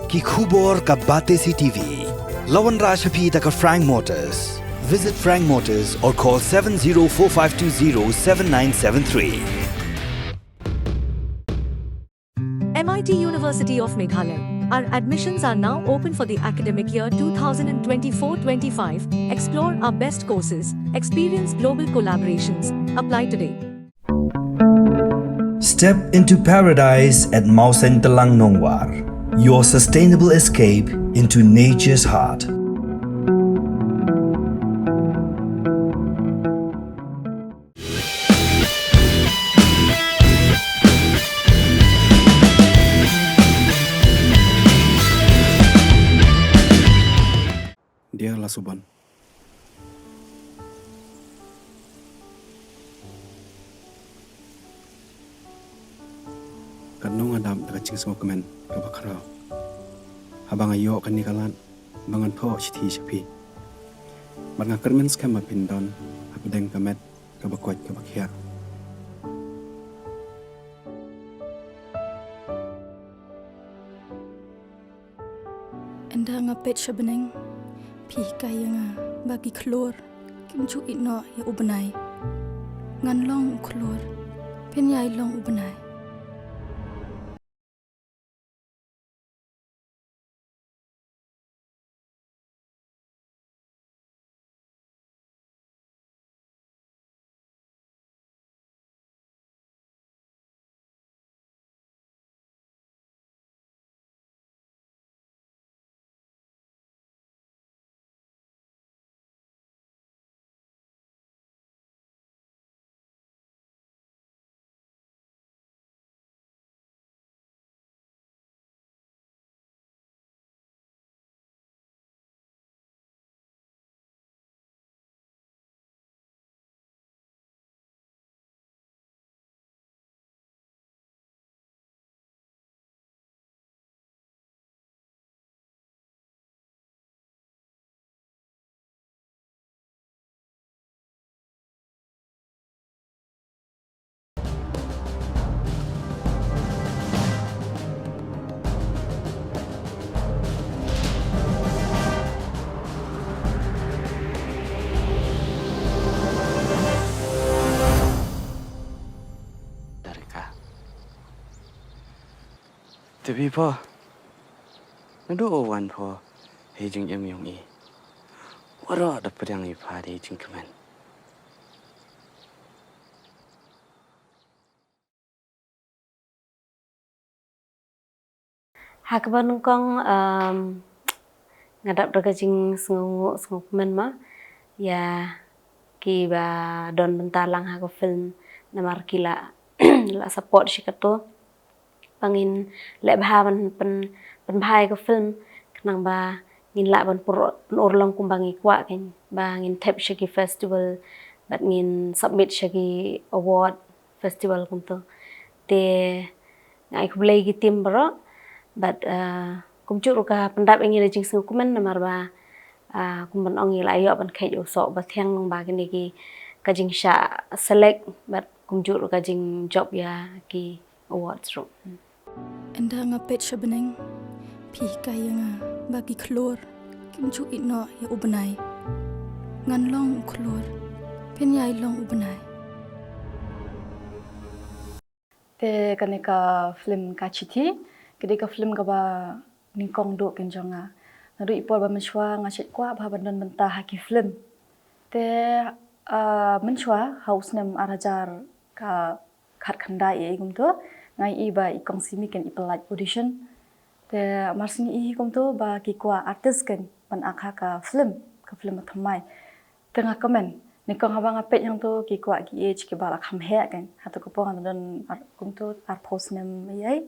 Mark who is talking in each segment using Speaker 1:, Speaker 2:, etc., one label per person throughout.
Speaker 1: ki khubor ka bate CTV. Lawan Rashaphi taka Frank Motors. Visit Frank Motors or call 7045207973.
Speaker 2: MIT University of Meghalaya. Our admissions are now open for the academic year 2024-25. Explore our best courses, experience global collaborations. Apply today.
Speaker 1: Step into paradise at Mausen Telang Nongwar, your sustainable escape into nature's heart.
Speaker 3: Dialah Suban. Kanong adam takaching semua kemen kabakarau. Habang ayo kan nikalan bangan po Chithi Shapi. Banga kermen skema pindon apedeng kamet kabakwat kabakya.
Speaker 4: Enda ngapet sebeneng pi kaya nga bagi keluar kimcu ino ya ubenai ngan long keluar pen yai long ubenai.
Speaker 5: Tapi po, naduwan po, hejing yung i. Wala dapat yang ipadi hejing kemen.
Speaker 6: Hakaban kong ngadap regajing sengu kemen ma, ya kiba don bentalang hako film namar kila la support shikato. Pangin lek bahawan pen bahai ke film kenang ba ngin lak ban urlong kumbangi kwa ken ba ngin tap shagi festival bat ngin submit shagi award festival kunto te ngai kublai gi tim bro bat kumcu ruka pendap ngin jing sing kumen namar ba kumban ong ila yo ban kai usok ba thiang nong ba kini ki kajing sha select bat kumcu ruka jing job ya ki awards ro.
Speaker 4: Enda ngapet sebeneng pi kaya nga bagi keluar kimcu ino ya ubenai ngan long keluar pen yai long ubenai.
Speaker 7: Te kaneka Phlim ka Chithi kedeka Phlim ka ba ningkong do kenjonga nadu ipor ba menshwa ngasit kwa ba bandon mentah haki Phlim te menshwa haus nem arajar ka khat khanda e gumto ngai iba ikong simi ken ipelaj audition te marsini I gumto ba ki kwa artist ken pan akha ka Phlim thamai tengah komen nikong habang apet yang tu ki kwa ki age ki bala kham he ken hatu ko pong dan gumto ar post nem yai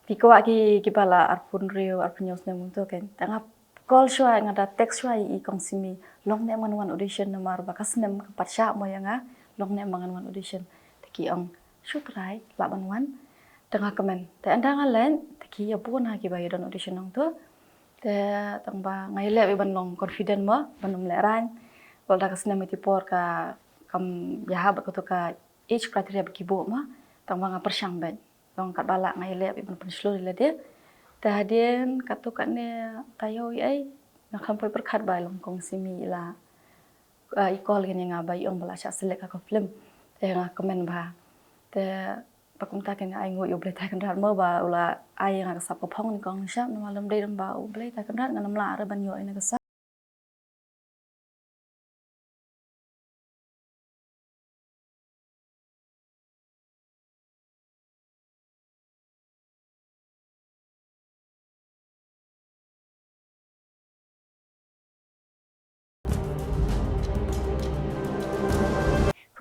Speaker 7: ki kwa ki bala ar pun rio ar punyos nem gumto ken tengah call shwa ngada text shwa ikong simi long nem man audition namar ba kasnem pat sha mo yanga long nem man audition ki ong shutrai laban wan tengah komen te anda ngalen ki ya pun ha ki ba don audition nong tu te tang ba ngai le ban long confident mo banum le ran wal da kasnem ti por ka kam ya ba ko to ka age criteria ki bo ma tang ba nga persyang ben long kat bala ngai le ban penslo le de hadien katukane tayo ai ngakampai perkat bai longkong simi la ikol gini ngabai ong bala sya selek ka film nga komen ba te pakum ta kan ai ngoi uble ta kan rat mo ba ula ai nga sap ko phong ni kong sya no malam dei dang ba uble ta kan rat nganam la ra ban yo ina ka sa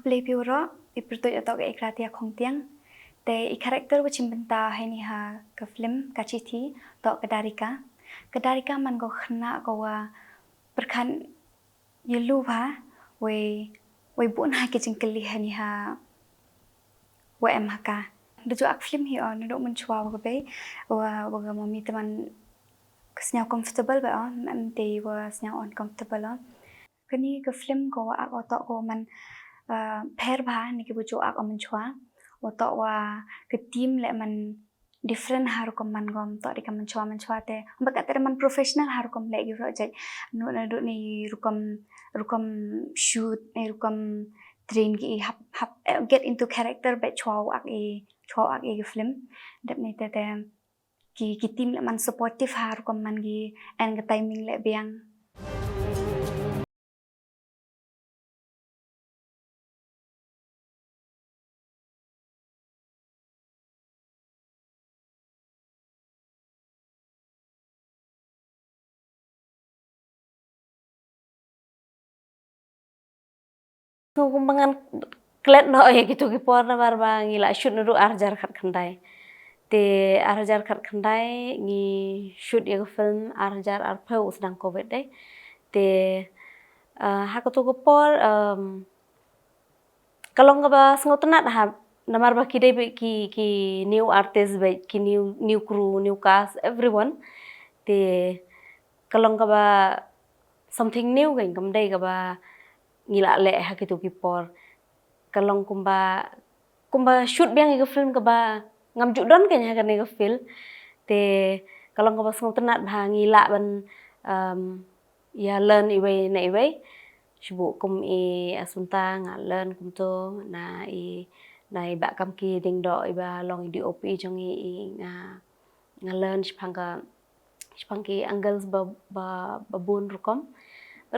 Speaker 8: Play piuro iperto atau ke ikrati akong tiang te I karakter wachim benta hai ha ke film ka Chithi to kedarika man go khna go wa perkan yelu ba we bun ha ke jingkeli hai ha wa em haka dejo ak film hi on do mun chwa go be wa ga mami teman kesnya comfortable ba on am te wa snya on comfortable on kani ke film go ak otok go man pair ba ni ke bujo ak amun chwa otok wa ke team le man different har kom man gom to di man chwa te bakat te man professional har kom le gi project no na do ni rukom shoot ni rukom train gi hap get into character be chwa ak e film dep ni te ki team le man supportive har kom man gi and ke timing le biang
Speaker 6: Kumbangan klet no ya gitu ki por na bar ba ngila shoot nuru arjar khat khandai te arjar khat khandai ngi shoot ya film arjar arpau sedang covid dai te ha ko to ko por kalong ba sngotenat ha namar ba ki dai ki new artist ba ki new crew new cast everyone te kalong ba something new gain kam dai ba ngila le ha gitu ki por kalong kumba shoot biang ke film ba ngam judon kanya kan ke film te kalong ba song tenat ba ngila ban ya learn iwe na iwe sibuk kum asunta nga learn kum to na ba kam ki ding do iba long di op jong nga learn shpang ki angles ba bun rukom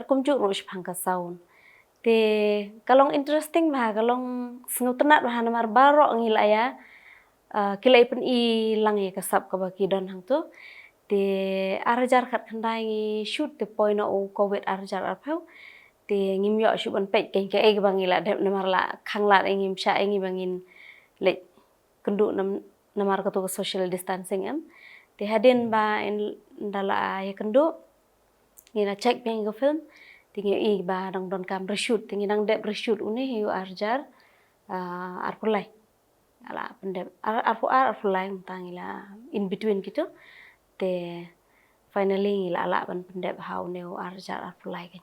Speaker 6: kum ju ro shpang ka sound te kalong interesting ba kalong snutenat ba namar baro ngila ya kilai pen I lang ya kasap ka ba kidon hang tu te arjar khat khandai ngi shoot te point o covid arjar arpau te ngim yo shu ban pet ken ke e ba ngila de namar la khanglat ngim sha ngi bangin le kendu namar ka tu social distancing am te hadin ba in dala ya kendu ngina check beng ke film tingi I ba dang don kam reshoot tingi dang dep reshoot uni hiu arjar arpulai ala pendep arpulai tangila in between gitu te finally ngila ala ban pendep hau neu arjar arpulai kan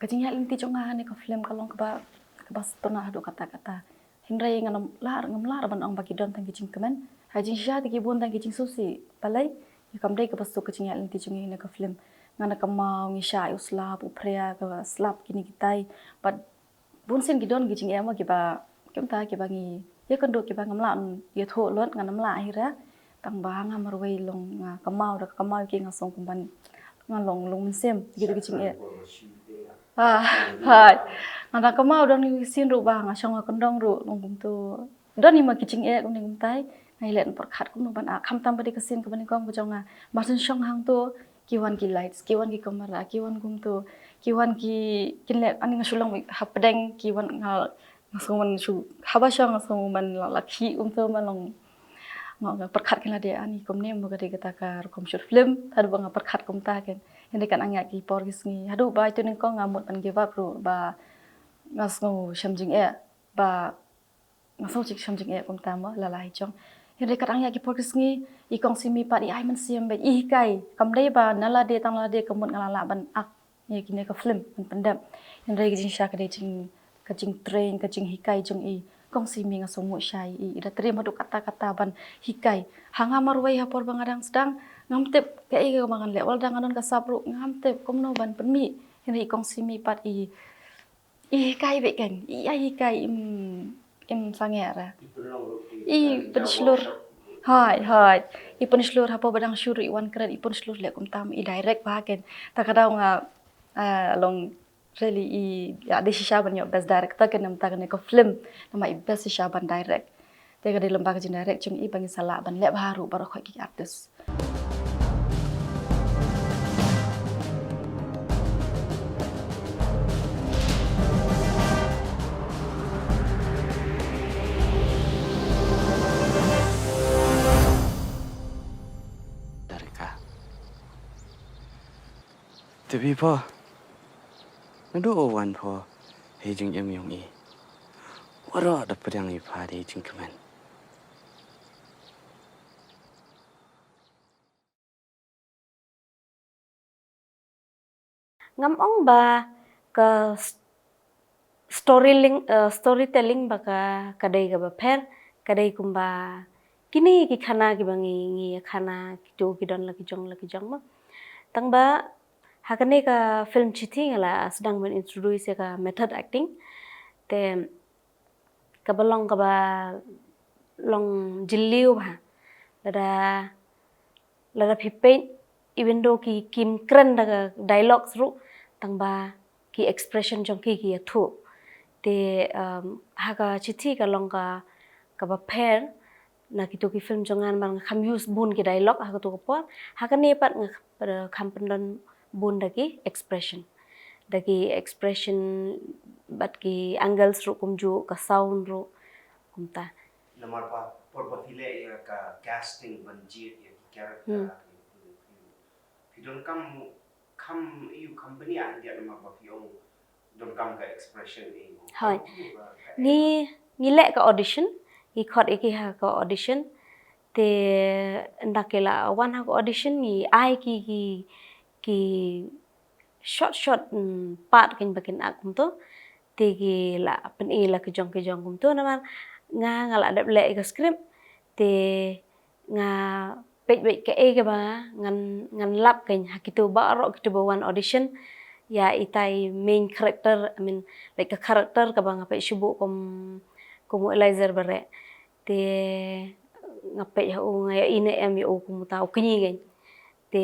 Speaker 7: kajingya linti jonga ni ka film kalong ka ba stona hadu kata-kata hindrai ngam lar ban ong bagi don tang kijing kemen hajing sha ti bun tang kijing susi palai kam dai ka basu kajingya linti jongi ni ka film ngana ka mau ngi sha usla pu prea ka slap kini kitai but bun sen gidon kijing ema ki ba kem ta ki bangi ye kan do ki ba ngam la ye tho lot nganam la hira tang ba ngam roi long ka mau ki ngasong kumban ngalong long sem gitu kijing e hai ngana ka mau dong ni sin ru ba nga shong ka dong ru long bum tu don ni ma kijing e kum ni kum tai ngai len por khat kum ban a kham tam ba di ka sin ka ban kong bu jonga ma sun shong hang tu kiwan ki lights kiwan ki kamera kiwan kum tu kiwan ki kin le ani nga shulang hap deng kiwan ngal ngasong man shu haba shong ngasong man la khi tu man long nga per khat kin la de ani kum ne mu ga de ka ka kum shoot film thar ba nga per khat kum ta ken ini kan angya ki por gisngi hadu ba itu ning ko ngamut pan give up ru ba ngasngo shamjing e ba ngasong chik shamjing e kum ta mo la lai chong Yang kadang ya ki podcast ni ikong simi pat ai man siam be I kai kam dei ba nala de tang la de kamut ngalala ban ak ye kini ka film ban pendam yang rei jing sha ka de jing ka jing train ka jing hikai jong I kong simi nga somu syai I ida terima duk kata-kata ban hikai hanga marwai hapor bangadang sedang ngamtep ke I ka mangan le wal danganon ka sabru ngamtep komno ban penmi yang rei kong simi pat I hikai be kan I ai hikai im sangera I penslur hai I penslur hapo badang syuri wan keren I penslur le kum tam I direct bahagen tak kadang long really I ada sisa banyak best director kan nam tak ko film nama I best sisa ban direct tega di lembaga jin direct chung I bangi salah ban le baru baru khoi ki artist
Speaker 5: Dari ka. Tapi po. Nado wan po. Hei jing yong I. Waro dapat yang I pa di jing kemen.
Speaker 6: Ngam ong ba ka storytelling ba ka kadai ka ba pher kadai kumba kini ki khana ki bangi ngi khana ki to ki don la ki jong ma tang ba hakane ka film Chithi ngala sedang men introduce ka method acting te ka balong ka ba long jilliu ba lada phipe even though ki kim kren da dialogues ru tang ba ki expression jong ki thu te haga Chithi ka long ka ba pher na ki to ki film jongan man kham use bun ki dialogue ha to ko ha ka ne pat kham pendon bun dagi expression bat ki angles ru kumju ka sound ru kumta
Speaker 9: Namar pa por file ya ka casting banjir ya character don't come you company and dia namar pa fiong don't come ka expression
Speaker 6: hai ni le ka audition I khot ki ha ka audition te ndakela wan ha ka audition ni ai ki short part kin bakin akum to te ki la pen la ki jong kum to namar nga ngala dep le ka script te nga pet ke ke ba ngan lap ken hakitu ba ro kitu ba one audition ya itai main character I mean like a character ka ba nga pe shubu kum Elizer bare te nga pe ha nga ine em yo kum ta ukni gen te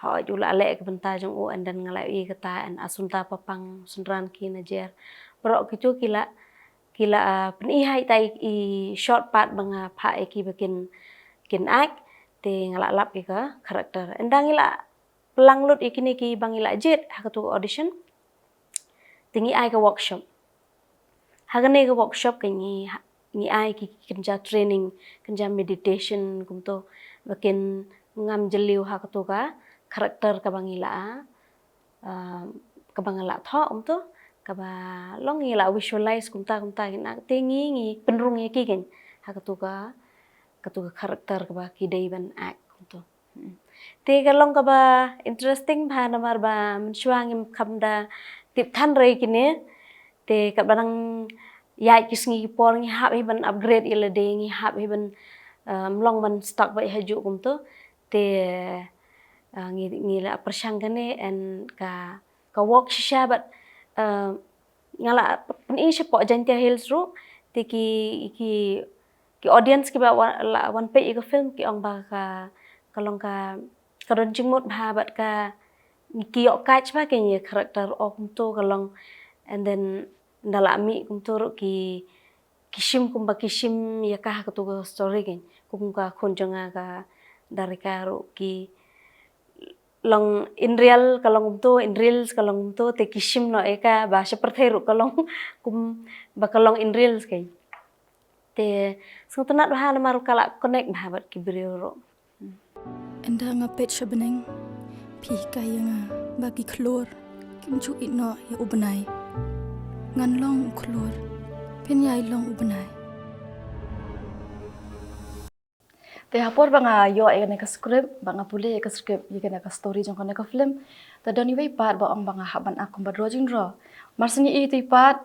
Speaker 6: ha ju la le ka benta jong and then ngala I kata an asunta papang sunran ki na jer bro kitu kila pen I hai tai I short part banga pha ki bakin kin act te ngala lap ki ka character endang ila pelang lut ikini ki bangila jet ha ka tu audition tingi ai ka workshop hagane ka workshop ka ni ai ki kenja training kenja meditation kumto bakin ngam jeliu ha ka tu ka character ka bangila tho umto ka ba long ila visualize kumta ina tingi penrung ki gen ha ka tu ka character ka ba ki dei ban act kumto te ka long ka ba interesting bha namar ba mensuang im kamda tip than rei kine te ka barang ya kisngi por ngi hab ban upgrade ila de ngi hab ban long ban stock ba haju kumto te ngi la persangane and ka work shisha but ngala pen I po jantia hills ru te ki audience ki ba one page ka film ki ong ba ka kalong ka ron jingmot bha bat ka ki yok catch ba ke ni character of to kalong and then ndala mi kum to ki kishim ya ka to story gen kum ka khonjonga ka dari ka ru ki long in real kalong in reels kalong to te kishim no eka ba seperti ru kalong kum ba kalong in reels ke te sungtunat bah na maru kala connect bah bat ki brio ro
Speaker 4: Enda ngapet sebeneng pi kaya nga bagi klor kimchu ino ya ubenai ngan long klor pen yai long ubenai
Speaker 7: Te hapor banga yo ai ka script banga pule ka script ye ka story jong ka film ta doni wei pat ba ong banga haban akum ba rojing ro marsini i ti pat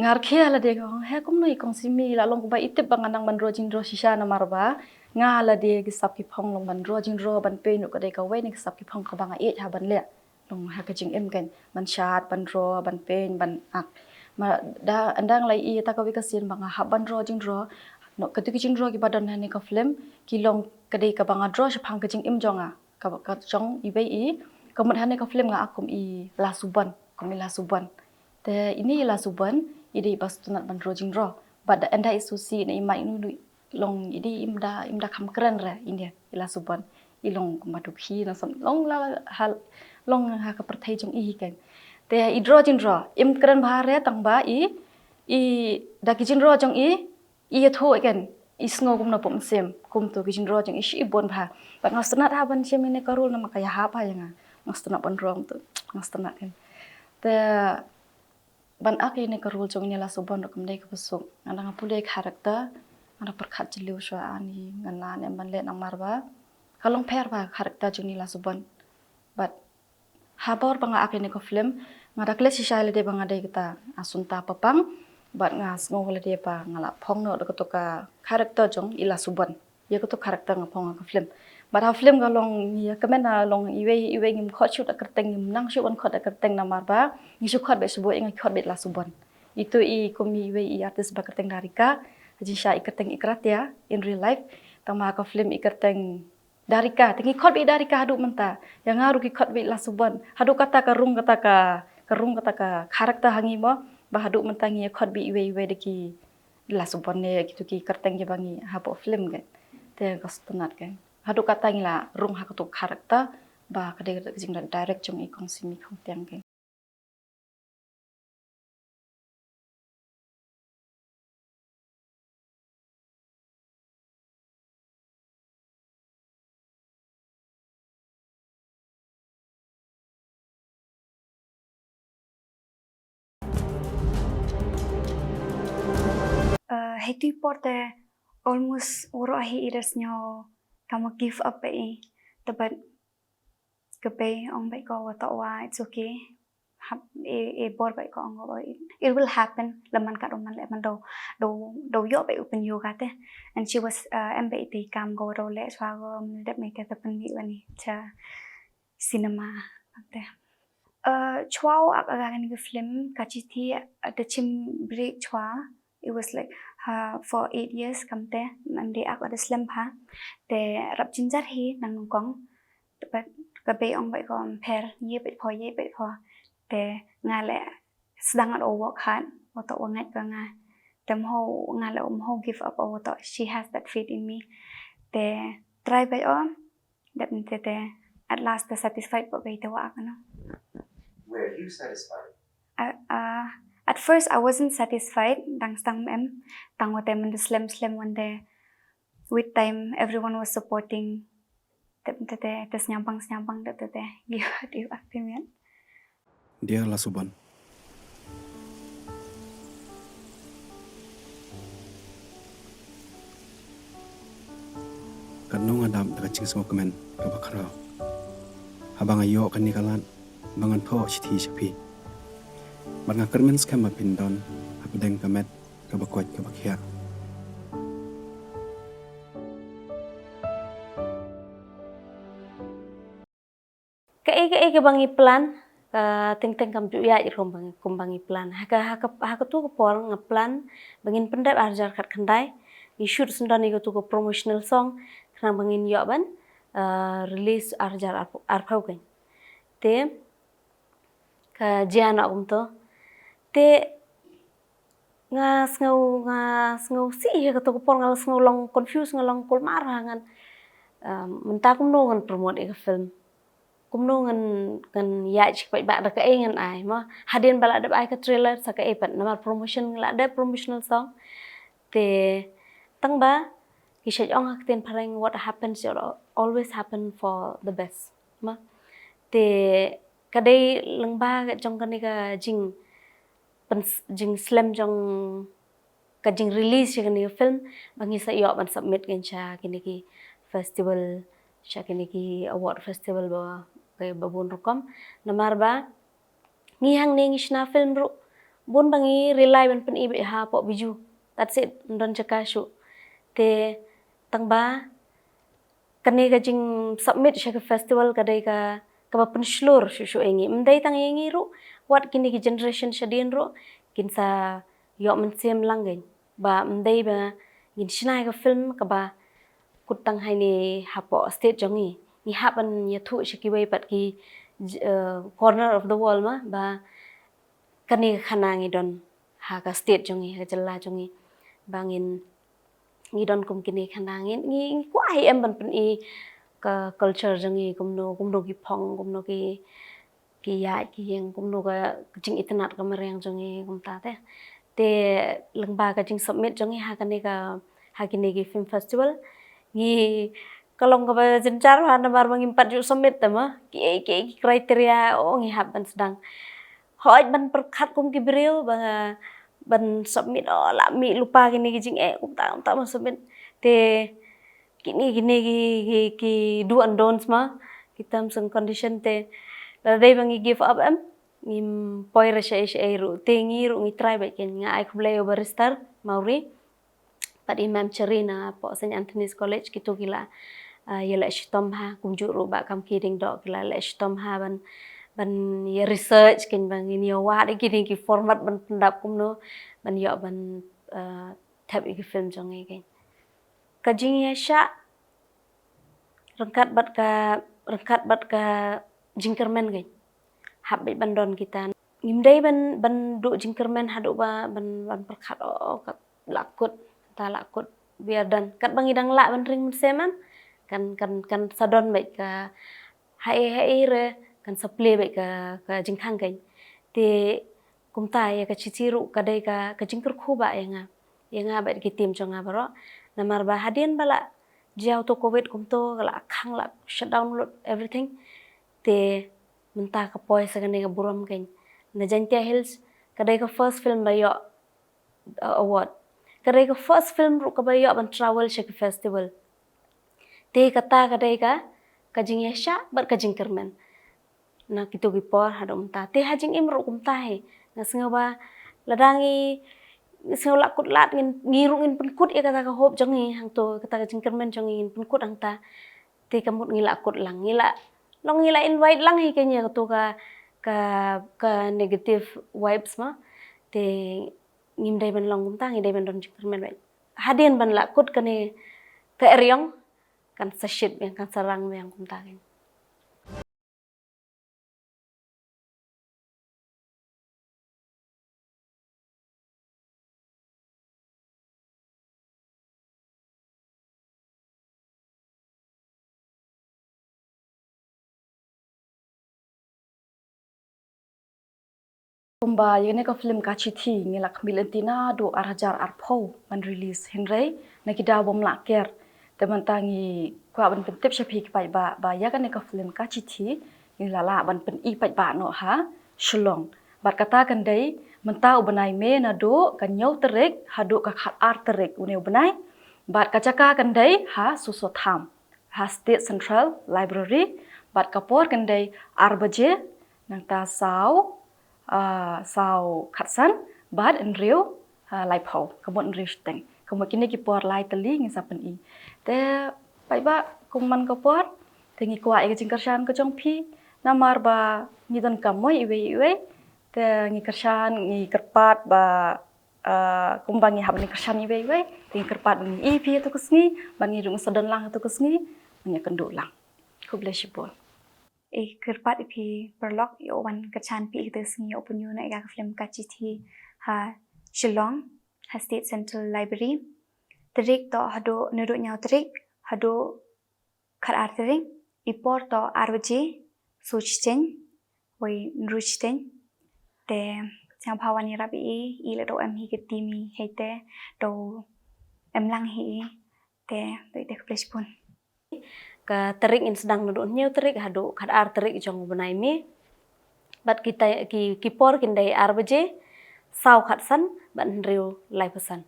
Speaker 7: ngar khia la de ko he kum noi kong simi la long ba itip banga nang ban rojing ro shisha na marba nga la de ki sap ki phong long ban rojing ro ban pe nu ka de ka wei ni sap ki phong ka banga e ha ban le long ha ka jing em kan ban shat ban ro ban pen ban ak ma da andang lai i ta ka wi ka sin banga haban rojing ro no ketika jing ro ki badan hani ka film kilong kadai ka banga draw shapang ka jing im jonga ka jong i bei i kamat hani ka film nga akum i la suban kum i la suban te ini la suban ide bas tunat ban draw jing draw but anda isu si ne imai nu long idi imda kam keren re india ila suban ilong kumaduk hi na som long la hal long ha ka perthai jong i kan te i draw jing draw im keren ba re tang ba i da ki jing draw jong i tho kan isngo kum na pom sem kum to kijin ro jang ishi bon pha ba ngastna tha ban sem ne karul na makaya ha pa yanga ngastna ban rong to ngastna kan te ban ak ne karul jong ne la subon kum dei ka busuk ana nga pule karakter ana perkhat jeliu swa ani ngana ne ban le nang marba kalong pher ba karakter jong ni la subon but habor banga ak ne ko film ngada kle si shai le de banga dei kita asunta papang bat ngas ngol dia pa ngala phong no ko ka karakter jong ila suban ye ko to karakter ngapong ka film bat ha film ga long ya kamen na long iwe ngim kho shoot akarteng ngim nang shoot on khot akarteng na marba ni shoot khot be subo ingai khot be la suban itu I komi iwe I artis ba karteng darika jin sha ikarteng ikrat ya in real life tama ka film ikarteng darika tingi khot be darika hadu menta yang ngaru ki khot be la suban hadu kata ka rung kata ka karakter hangi mo bahadu mentangi khot bi iwe deki la subone gitu ki karteng je bangi hapo film kan te kostonat kan hadu katang la rung ha to karakter ba kade jing direct jong I kong simi kong tiang kan
Speaker 8: Heti porte almost oro ahi iras nyo kamu give up ai tabat kape ong bai ko wa wa it's okay bor bai ko ong it will happen laman ka man le man do yo bai open yoga te and she was em bai ti kam go ro le swa go dat me te tapan mi wani cha cinema te chwao ak aga ni film ka Chithi the chim break chwa it was like for 8 years kamte mandi ak ada slam pha te rap jinjar hi nang nong kong but ka be ong bai ko per ye bai pho te nga le sedang at work hard oto wangat ka nga tem ho nga le ho give up oto she has that faith in me te try bai on that te at last the satisfied ba bai te wa no.
Speaker 9: Were you satisfied?
Speaker 8: At first I wasn't satisfied dang stang em tang wa tem the slam one day with time everyone was supporting te senyampang te you acting
Speaker 3: dia la suban kan nong adam daga ching so komen ka bakara habang ayo kan ni kalan bangan pho Chithi shapi banga kermen skam pin don apdeng kamet ka bakwat ka bakhya
Speaker 6: ke bangi plan ting kam ju ya kum bangi plan ha ka tu ko por nga plan bangin pendat arjar kat khandai I shoot sendani ko tu ko promotional song kena bangin yo ban release arjar arpau kan te ka jiana to te ngau si ka tu ko por ngal ngau long confuse ngal long kul marah ngan mentak no ngan promote e film kumno ngan ya chik ba da ka ngan ai ma hadin bala da ai ka trailer sa ka pat na promotion la da promotional song te tang ba ki shaj ong hak ten parang what happens should always happen for the best ma te kadai lang ba jong ka ni ka jing slam jong ka jing release ka ni film bangi sa yo ban submit kan cha kini ki festival syakini ki award festival ba ke babun rukom namar ba ngihang ni ngishna film ru bun bangi rely ban pen ibe ha po biju that's it don chakashu te tang ba kani ka jing submit sya ke festival kadai ka ba pen slur shu engi mdai tang engi ru what kini ki generation syadin ru kin sa yo men sem langgen ba mdai ba ngin shnai ka film ka ba kutang hai ni hapo state jongi ni hapan ya thu shiki wei pat ki corner of the world ma ba kani khana ngi don ha ka state jongi ha jalla jongi bangin ngi don kum kini khana ngi kwa hi em ban pen I ka culture jongi kumno ki phong kumno ki ya ki yang kumno ka jing itnat ka mereng jongi kumta te lengba ka jing submit jongi ha kini ki film festival ngi kalong ka ba jencar ha namar mangimpat ju submit tama ki kriteria ngi haban sedang hoi ban perkhat kum ki bril ban submit la mi lupa kini ki jing kumta ma submit te kini ki do and don'ts ma ki terms and condition te la dai bangi give up em ngim poi ra shay ru te ngi try ba ken nga ai khublai barrister mauri pat imam cherina po St Anthony's College kitu gila yela shitom ha kumju ru ba kam kiding dok gila le shitom ha ban ye research ken bang ini wa de kiding ki format ban pendap kumno ban yo ban tab ki film jong ken kajing ya sha rengkat bat ka jingkermen ken hab bi bandon kita ngimdai ban du jingkermen hadu ba ban perkhat kat lakut ta lakut biar dan kat bangi dang la ban ring seman kan sadon baik ka hai re kan supply baik ka jingkhang ken te kumta ya ka chichiru kadai ka jingker khu ba yang baik ki tim jonga baro namar ba hadin bala jauh to covid kumto la khang la shut down everything te mentah ka poi sakane ka buram ken na jantia hills kadai ka first film ba yo award kadai ka first film ru ka ba yo ban travel shek festival te kata kadai ka jing yasha bar ka jing kermen na kitu gi por hado mta te hajing im ru kumta he na singa ba ladangi singa lakut lat ngiru ngin penkut ya kata ka hop jongi hang to kata ka jing kermen jongi ngin penkut hang ta te kamut ngila kut lang ngila invite lang hi kenya to ka negative vibes ma te ngimdai ban long kumta ngidai ban don jing kermen bai hadin ban lakut kane ka eryong kan sashit yang kan sarang yang kumta ken
Speaker 7: Kumba yene ka film ka Chithi ngilak milentina do arajar arpo man release henrei na kida bom laker te mantangi kwa ban pentep shapi ki pai ba ya kan ka film ka Chithi ngilala ban pen I pai ba no ha shlong bat kata kan dei menta ubenai me na do kan nyau terek hadu ka khat ar terek une ubenai bat kacaka kan dei ha suso tham ha State Central Library bat kapor kan dei arbaje nang ta sau Kyrshan bad en riu lai phau kamon riu teng kamon kini ki por lai teli ngi sapen I te pai ba kuman ko por te ngi kwa e Kyrshan ko jong phi namar ba ngi dan kamoi iwe te ngi Kyrshan ngi kerpat ba kumbangi habni Kyrshan iwe te ngi kerpat ngi I phi to kusngi bangi rung sodan lang to kusngi nya kendu lang ku bless you all
Speaker 8: kerpat pi perlok yo wan kachan pi itu sengi open yo na ka film ka Chithi ha Shillong ha State Central Library terik to hado nuduk nyau terik hado khat terik ipor to arwaji suchten wei nruchten te chang phawani rabi I le do em hi ketimi heite do em lang hi te te flashpun
Speaker 6: ka terik in sedang nuduk nyau terik hadu khat ar terik jong benai mi bat kita ki por kindai ar baje sau Kyrshan ban riu lai pesan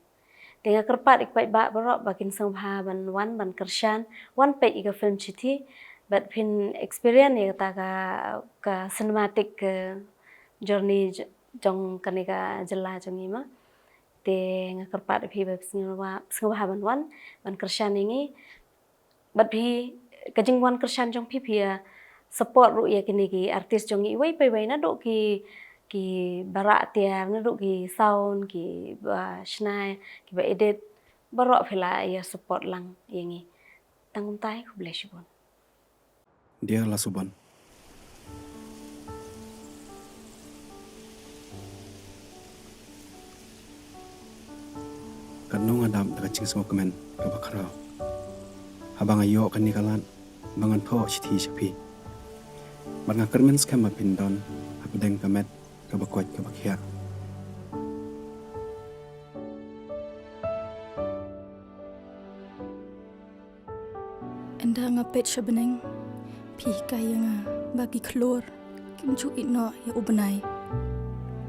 Speaker 6: Dengan kerpat ikut bak berok bakin sengha ban Kyrshan wan pe ika film Chithi but pin experience ya kata ka cinematic ke journey jong kanika jela jong ima te ngakerpat phi ba sengha ban Kyrshan ini but phi kajing wan Kyrshan jong phi support ru ya kini ki artis jong i wei pe na do ki barak tiang na do ki sound ki snai ki ba edit barok phila ya support lang yengi tangum tai ku bless you.
Speaker 3: Dia lah suban. Kanung adam daga cing semua komen ke bakarau. Habang ayo kan nikalan bangan po Chithi shapi. Barang kermen skema pindon apa deng kamet ke bakwat ke bakhia.
Speaker 4: Enda ngapet sebeneng pi kaya nga bagi keluar kimcu ino ya ubenai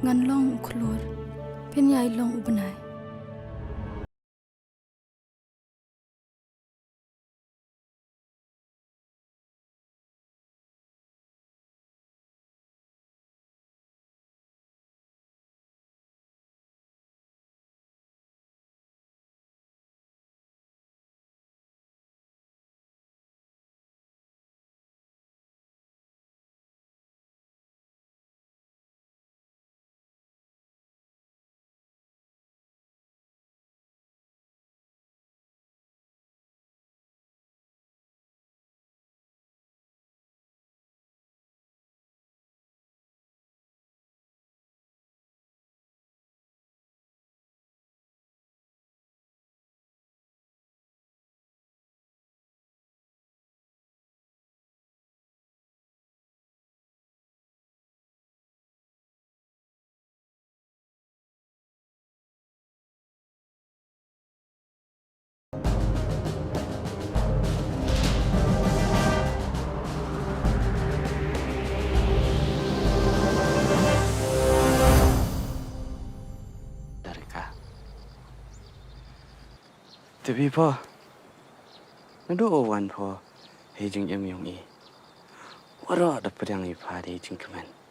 Speaker 4: ngan long keluar pen yai long ubenai.
Speaker 5: Tapi po, nado wan po, hejing yong i. Waro dapat yang ipari jing kemen.